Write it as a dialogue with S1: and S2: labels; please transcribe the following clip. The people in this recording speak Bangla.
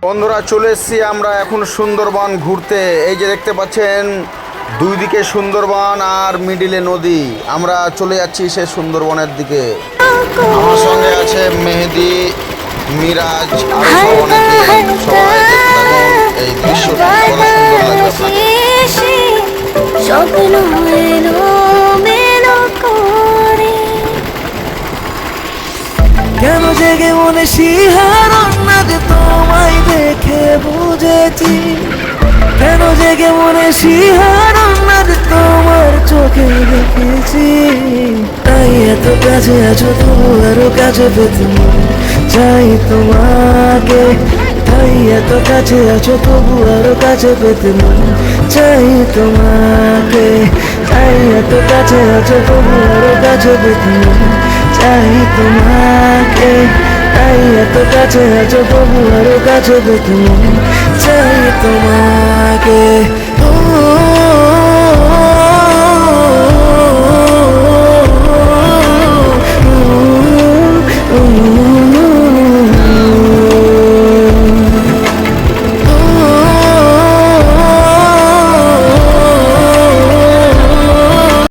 S1: বন্ধুরা চলে এসেছি আমরা এখন সুন্দরবন ঘুরতে। এই যে দেখতে পাচ্ছেন দুই দিকে সুন্দরবন আর মিডিলে নদী। আমরা চলে যাচ্ছি সে সুন্দরবনের দিকে। আমার সঙ্গে আছে মেহেদি, মিরাজ আর সব অনেকে। সবাই দেখতে থাকুন এই দৃশ্যটি, কত সুন্দর লাগবে আপনাকে।
S2: স্বপ্ন এলো মেলো করে,
S3: কেন জেগে মনে শিহারণ নাগে তোমায় দেখে বুঝেছি, কেন জেগে মনে শিহারণ নাগে তোমার চোখে দেখেছি। তাই এত কাছে আছো তবু আরো কাছে পেতে মন চাই তোমাকে, তাই এত কাছে আছো তবু আরো কাছে পেতে মন চাই তোমাকে, তাই এত কাছে আছো তবু আরো কাছে পেতে মন চাই তোমাকে, তাই এত কাছে আছো তবু আরো কাছে পেতে মন চাই তোমাকে। ও